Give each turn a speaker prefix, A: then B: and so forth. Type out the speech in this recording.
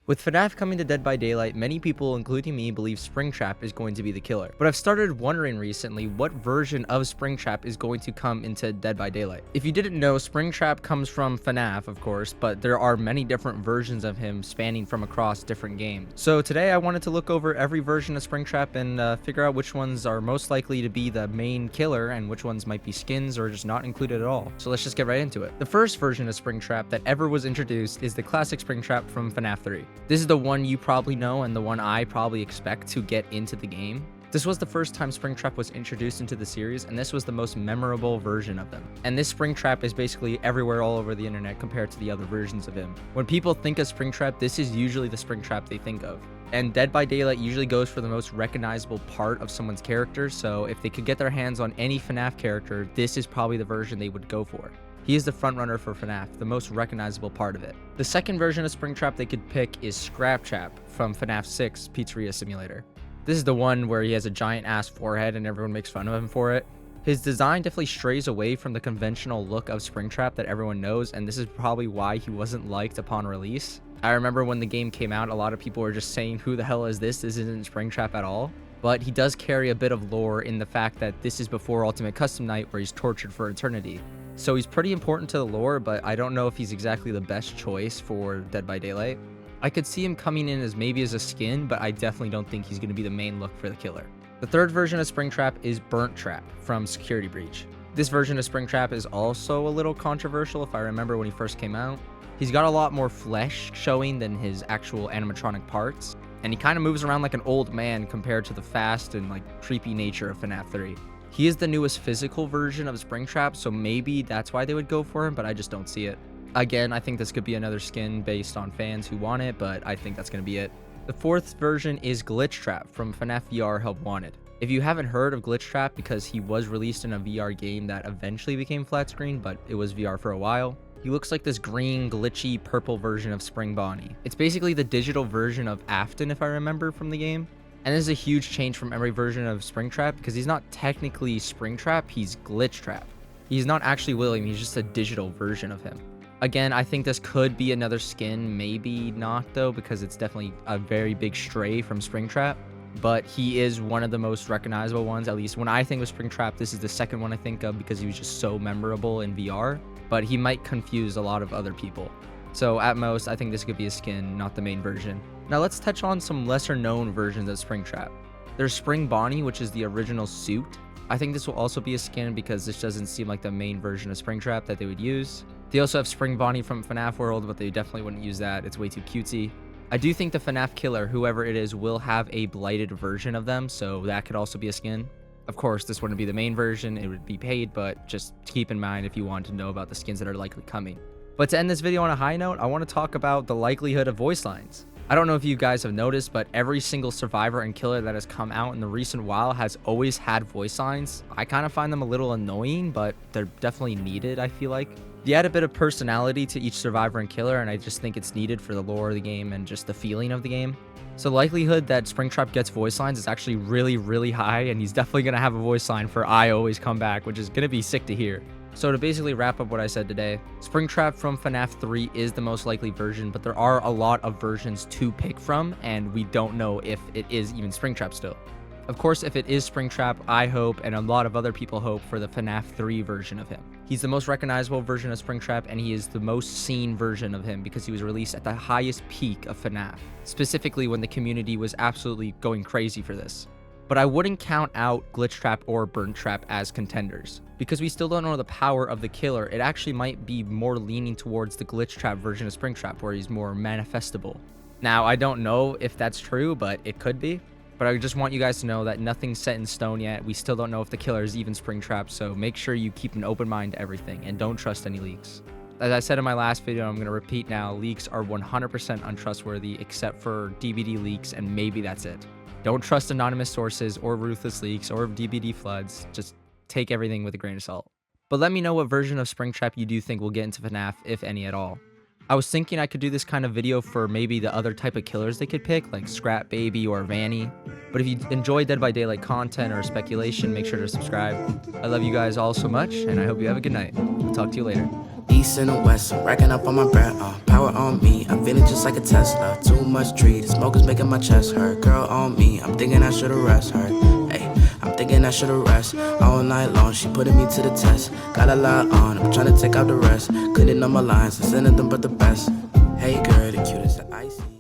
A: With FNaF coming to Dead by Daylight, many people, including me, believe Springtrap is going to be the killer. But I've started wondering recently what version of Springtrap is going to come into Dead by Daylight. If you didn't know, Springtrap comes from FNaF, of course, but there are many different versions of him spanning from across different games. So today I wanted to look over every version of Springtrap and figure out which ones are most likely to be the main killer and which ones might be skins or just not included at all. So let's just get right into it. The first version of Springtrap that ever was introduced is the classic Springtrap from FNaF 3. This is the one you probably know and the one I probably expect to get into the game. This was the first time Springtrap was introduced into the series, and this was the most memorable version of them. And this Springtrap is basically everywhere all over the internet compared to the other versions of him. When people think of Springtrap, this is usually the Springtrap they think of. And Dead by Daylight usually goes for the most recognizable part of someone's character, so if they could get their hands on any FNaF character, this is probably the version they would go for. He is the frontrunner for FNaF, the most recognizable part of it. The second version of Springtrap they could pick is Springtrap from FNaF 6 Pizzeria Simulator. This is the one where he has a giant ass forehead and everyone makes fun of him for it. His design definitely strays away from the conventional look of Springtrap that everyone knows, and this is probably why he wasn't liked upon release. I remember when the game came out, a lot of people were just saying, who the hell is this? This isn't Springtrap at all. But he does carry a bit of lore in the fact that this is before Ultimate Custom Night, where he's tortured for eternity. So he's pretty important to the lore, but I don't know if he's exactly the best choice for Dead by Daylight. I could see him coming in as maybe as a skin, but I definitely don't think he's going to be the main look for the killer. The third version of Springtrap is Burntrap from Security Breach. This version of Springtrap is also a little controversial if I remember when he first came out. He's got a lot more flesh showing than his actual animatronic parts, and he kind of moves around like an old man compared to the fast and creepy nature of FNaF 3. He is the newest physical version of Springtrap, so maybe that's why they would go for him, but I just don't see it. Again, I think this could be another skin based on fans who want it, but I think that's going to be it. The fourth version is Glitchtrap from FNaF VR Help Wanted. If you haven't heard of Glitchtrap, because he was released in a VR game that eventually became flat screen, but it was VR for a while, he looks like this green, glitchy, purple version of Spring Bonnie. It's basically the digital version of Afton, if I remember from the game. And this is a huge change from every version of Springtrap, because he's not technically Springtrap, he's Glitchtrap. He's not actually William, he's just a digital version of him. Again, I think this could be another skin, maybe not though, because it's definitely a very big stray from Springtrap. But he is one of the most recognizable ones, at least when I think of Springtrap, this is the second one I think of because he was just so memorable in VR. But he might confuse a lot of other people. So at most, I think this could be a skin, not the main version. Now let's touch on some lesser known versions of Springtrap. There's Spring Bonnie, which is the original suit. I think this will also be a skin because this doesn't seem like the main version of Springtrap that they would use. They also have Spring Bonnie from FNaF World, but they definitely wouldn't use that. It's way too cutesy. I do think the FNaF killer, whoever it is, will have a blighted version of them, so that could also be a skin. Of course, this wouldn't be the main version, it would be paid, but just keep in mind if you want to know about the skins that are likely coming. But to end this video on a high note, I want to talk about the likelihood of voice lines. I don't know if you guys have noticed, but every single survivor and killer that has come out in the recent while has always had voice lines. I kind of find them a little annoying, but they're definitely needed, I feel like. They add a bit of personality to each survivor and killer, and I just think it's needed for the lore of the game and just the feeling of the game. So the likelihood that Springtrap gets voice lines is actually really, really high, and he's definitely going to have a voice line for I Always Come Back, which is going to be sick to hear. So to basically wrap up what I said today, Springtrap from FNaF 3 is the most likely version, but there are a lot of versions to pick from, and we don't know if it is even Springtrap still. Of course, if it is Springtrap, I hope, and a lot of other people hope, for the FNaF 3 version of him. He's the most recognizable version of Springtrap, and he is the most seen version of him because he was released at the highest peak of FNaF, specifically when the community was absolutely going crazy for this. But I wouldn't count out Glitchtrap or Burntrap as contenders. Because we still don't know the power of the killer, it actually might be more leaning towards the Glitchtrap version of Springtrap, where he's more manifestable. Now, I don't know if that's true, but it could be. But I just want you guys to know that nothing's set in stone yet. We still don't know if the killer is even Springtrap, so make sure you keep an open mind to everything and don't trust any leaks. As I said in my last video, I'm going to repeat now, leaks are 100% untrustworthy except for DBD leaks, and maybe that's it. Don't trust anonymous sources or ruthless leaks or DBD floods. Just take everything with a grain of salt. But let me know what version of Springtrap you do think will get into FNaF, if any at all. I was thinking I could do this kind of video for maybe the other type of killers they could pick, like Scrap Baby or Vanny. But if you enjoy Dead by Daylight content or speculation, make sure to subscribe. I love you guys all so much, and I hope you have a good night. I'll talk to you later.
B: East and the west, I'm racking up on my bread, power on me, I'm feeling just like a Tesla. Too much tree, the smoke is making my chest hurt. Girl on me, I'm thinking I should've rest her. Hey, I'm thinking I should've rest. All night long, she putting me to the test. Got a lot on, I'm trying to take out the rest. Couldn't know my lines, I sending them but the best. Hey girl, the cutest that I see.